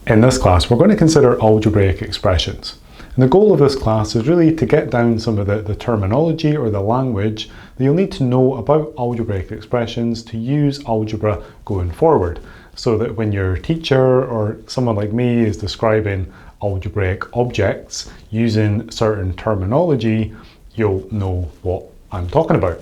In this class, we're going to consider algebraic expressions. And the goal of this class is really to get down some of the terminology or the language that you'll need to know about algebraic expressions to use algebra going forward. So that when your teacher or someone like me is describing algebraic objects using certain terminology, you'll know what I'm talking about.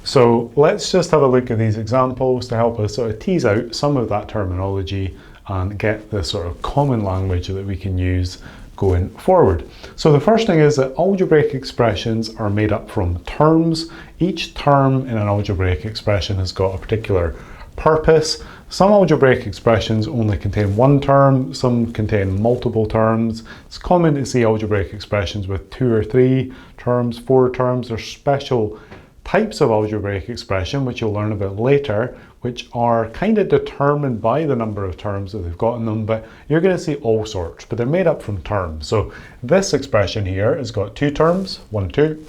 So let's just have a look at these examples to help us sort of tease out some of that terminology and get the sort of common language that we can use going forward. So the first thing is that algebraic expressions are made up from terms. Each term in an algebraic expression has got a particular purpose. Some algebraic expressions only contain one term, some contain multiple terms. It's common to see algebraic expressions with 2 or 3 terms, 4 terms. There's special types of algebraic expression, which you'll learn about later, which are kind of determined by the number of terms that they've got in them, but you're going to see all sorts, but they're made up from terms. So this expression here has got 2 terms, 1, 2.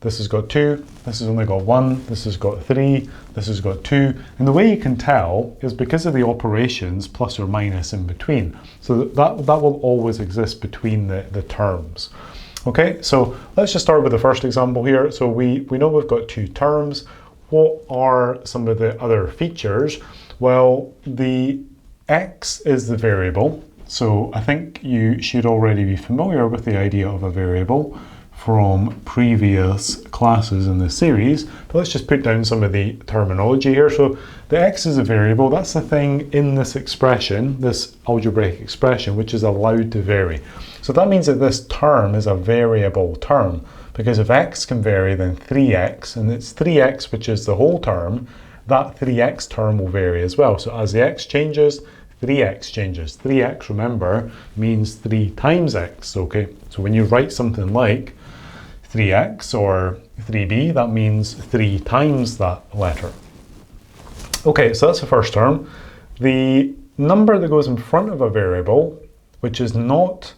This has got 2, this has only got 1, this has got 3, this has got 2. And the way you can tell is because of the operations plus or minus in between. So that will always exist between the terms. Okay, so let's just start with the first example here. So we know we've got 2 terms. What are some of the other features? Well, the x is the variable. So I think you should already be familiar with the idea of a variable from previous classes in this series. But let's just put down some of the terminology here. So the x is a variable. That's the thing in this expression, this algebraic expression, which is allowed to vary. So that means that this term is a variable term, because if x can vary, then 3x, and it's 3x, which is the whole term, that 3x term will vary as well. So as the x changes, 3x changes. 3x, remember, means 3 times x, okay? So when you write something like 3x or 3b, that means 3 times that letter. Okay, so that's the first term. The number that goes in front of a variable, which is not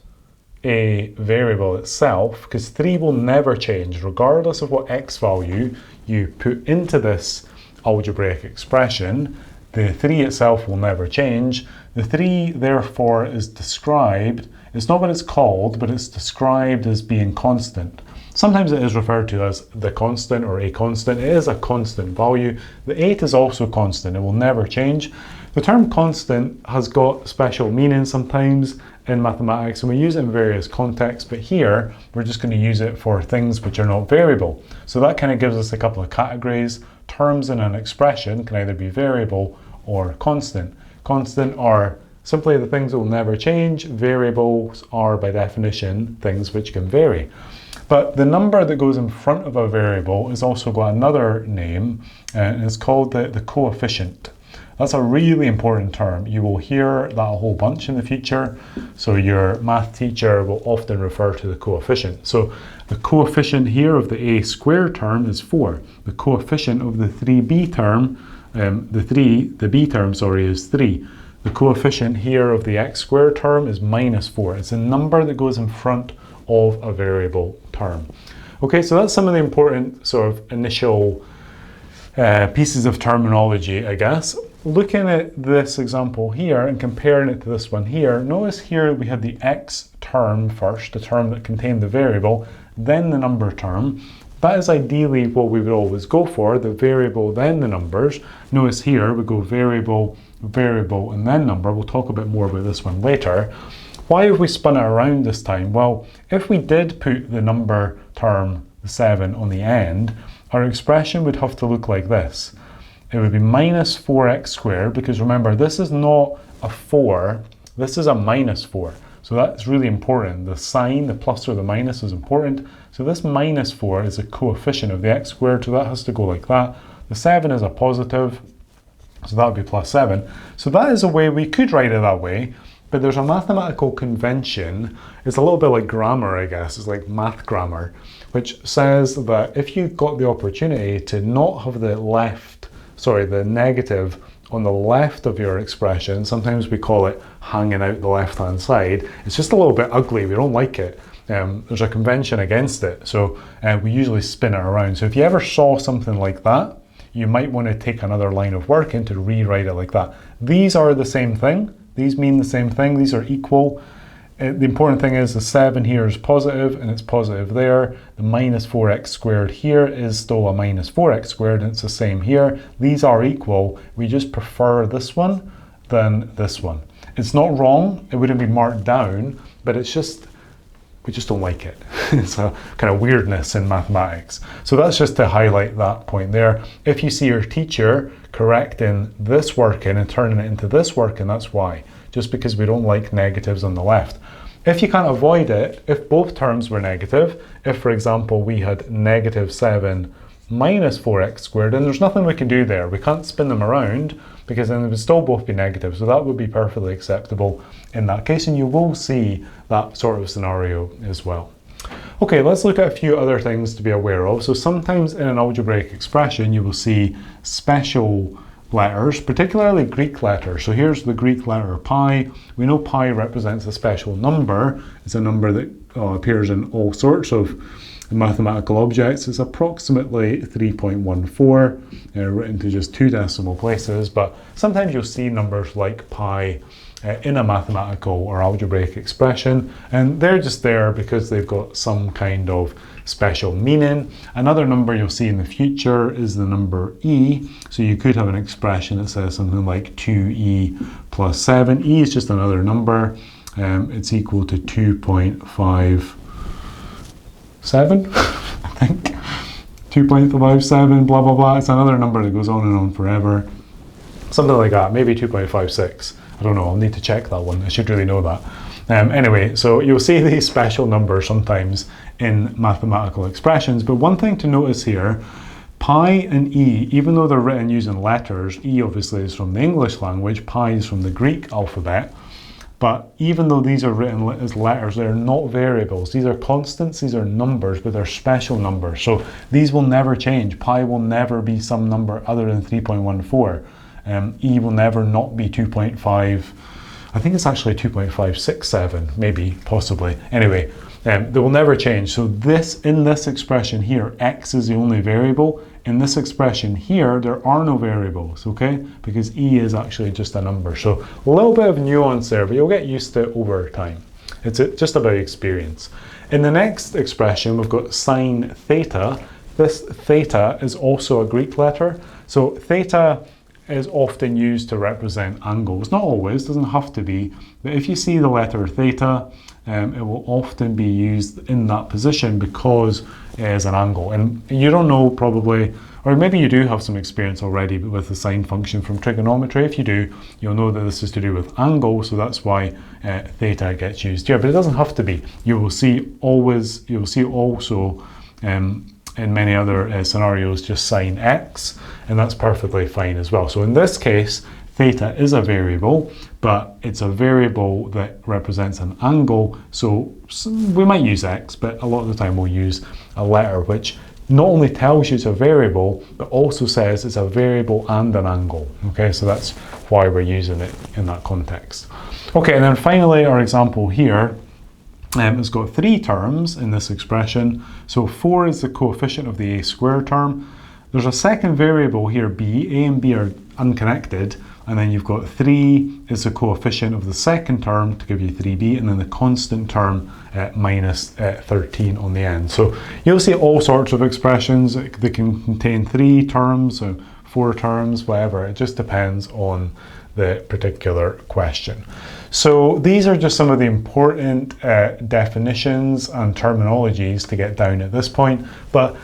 a variable itself, because 3 will never change regardless of what x value you put into this algebraic expression. The 3 itself will never change. The 3 therefore is described, it's not what it's called, but it's described as being constant. Sometimes it is referred to as the constant or a constant. It is a constant value. The 8 is also constant, it will never change. The term constant has got special meaning sometimes in mathematics, and we use it in various contexts, but here we're just going to use it for things which are not variable. So that kind of gives us a couple of categories. Terms in an expression can either be variable or constant. Constant are simply the things that will never change. Variables are by definition things which can vary. But the number that goes in front of a variable has also got another name, and it's called the coefficient. That's a really important term. You will hear that a whole bunch in the future. So your math teacher will often refer to the coefficient. So the coefficient here of the a squared term is 4. The coefficient of the 3b term, the b term, is 3. The coefficient here of the x squared term is minus 4. It's a number that goes in front of a variable term. Okay, so that's some of the important sort of initial pieces of terminology, I guess. Looking at this example here and comparing it to this one here, notice here we have the x term first, the term that contained the variable, then the number term. That is ideally what we would always go for, the variable, then the numbers. Notice here we go variable, variable, and then number. We'll talk a bit more about this one later. Why have we spun it around this time? Well, if we did put the number term, the 7, on the end, our expression would have to look like this. It would be minus 4x squared, because remember, this is not a 4, this is a minus 4. So that's really important. The sign, the plus or the minus, is important. So this minus 4 is a coefficient of the x squared, so that has to go like that. The 7 is a positive, so that would be plus 7. So that is a way we could write it that way, but there's a mathematical convention. It's a little bit like grammar, I guess. It's like math grammar, which says that if you've got the opportunity to not have the negative on the left of your expression, sometimes we call it hanging out the left-hand side. It's just a little bit ugly, we don't like it. There's a convention against it, so we usually spin it around. So if you ever saw something like that, you might want to take another line of work in to rewrite it like that. These are the same thing. These mean the same thing. These are equal. The important thing is the 7 here is positive and it's positive there. The minus 4x squared here is still a minus 4x squared and it's the same here. These are equal. We just prefer this one than this one. It's not wrong. It wouldn't be marked down, but it's just, we just don't like it. It's a kind of weirdness in mathematics. So that's just to highlight that point there. If you see your teacher correcting this working and turning it into this working, that's why. Just because we don't like negatives on the left. If you can't avoid it, if both terms were negative, if for example we had negative 7 minus 4x squared, then there's nothing we can do there. We can't spin them around because then they would still both be negative. So that would be perfectly acceptable in that case, and you will see that sort of scenario as well. Okay, let's look at a few other things to be aware of. So sometimes in an algebraic expression you will see special letters, particularly Greek letters. So here's the Greek letter pi. We know pi represents a special number. It's a number that appears in all sorts of mathematical objects. It's approximately 3.14, written to just 2 decimal places, but sometimes you'll see numbers like pi in a mathematical or algebraic expression, and they're just there because they've got some kind of special meaning. Another number you'll see in the future is the number e. So you could have an expression that says something like 2e plus 7. E is just another number. It's equal to 2.57, I think. 2.57, blah, blah, blah. It's another number that goes on and on forever. Something like that, maybe 2.56. I don't know, I'll need to check that one. I should really know that. Anyway, so you'll see these special numbers sometimes in mathematical expressions, but one thing to notice here, pi and e, even though they're written using letters, e obviously is from the English language, pi is from the Greek alphabet, but even though these are written as letters, they're not variables. These are constants, these are numbers, but they're special numbers. So these will never change. Pi will never be some number other than 3.14. E will never not be 2.5. I think it's actually 2.567, maybe, possibly. Anyway, they will never change. So in this expression here, x is the only variable. In this expression here, there are no variables, okay? Because e is actually just a number. So a little bit of nuance there, but you'll get used to it over time. It's just about experience. In the next expression, we've got sine theta. This theta is also a Greek letter. So theta is often used to represent angles. Not always, doesn't have to be, but if you see the letter theta, it will often be used in that position because it is an angle. And you don't know probably, or maybe you do have some experience already with the sine function from trigonometry. If you do, you'll know that this is to do with angle, so that's why theta gets used here, but it doesn't have to be. You will see also in many other scenarios just sine x, and that's perfectly fine as well. So in this case, theta is a variable, but it's a variable that represents an angle, so we might use x, but a lot of the time we'll use a letter which not only tells you it's a variable, but also says it's a variable and an angle. Okay, so that's why we're using it in that context. Okay, and then finally our example here, it's got 3 terms in this expression. So 4 is the coefficient of the a squared term. There's a second variable here, b. A and b are unconnected. And then you've got 3 is the coefficient of the second term to give you 3b. And then the constant term minus 13 on the end. So you'll see all sorts of expressions. They can contain 3 terms, 4 terms, whatever. It just depends on the particular question. So these are just some of the important definitions and terminologies to get down at this point, but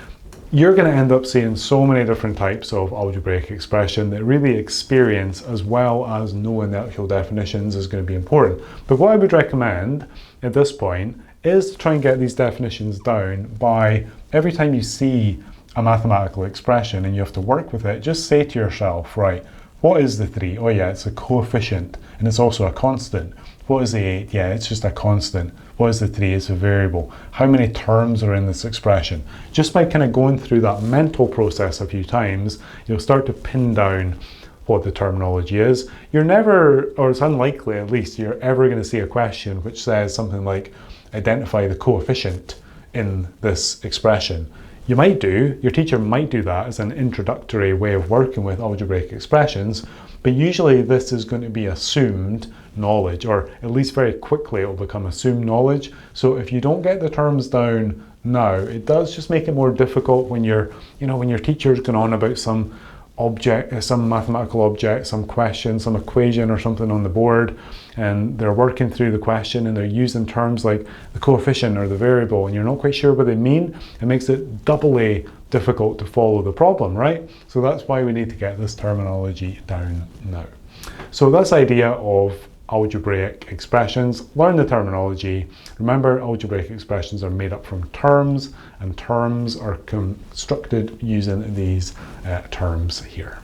you're going to end up seeing so many different types of algebraic expression that really experience as well as knowing the actual definitions is going to be important. But what I would recommend at this point is to try and get these definitions down by every time you see a mathematical expression and you have to work with it, just say to yourself, right, what is the 3? Oh yeah, it's a coefficient, and it's also a constant. What is the 8? Yeah, it's just a constant. What is the 3? It's a variable. How many terms are in this expression? Just by kind of going through that mental process a few times, you'll start to pin down what the terminology is. You're never, or it's unlikely at least, you're ever going to see a question which says something like, identify the coefficient in this expression. Your teacher might do that as an introductory way of working with algebraic expressions, but usually this is going to be assumed knowledge, or at least very quickly it will become assumed knowledge. So if you don't get the terms down now, it does just make it more difficult when your teacher's going on about some object, some mathematical object, some question, some equation or something on the board, and they're working through the question and they're using terms like the coefficient or the variable, and you're not quite sure what they mean. It makes it doubly difficult to follow the problem, right? So that's why we need to get this terminology down now. So this idea of algebraic expressions, learn the terminology. Remember, algebraic expressions are made up from terms, and terms are constructed using these terms here.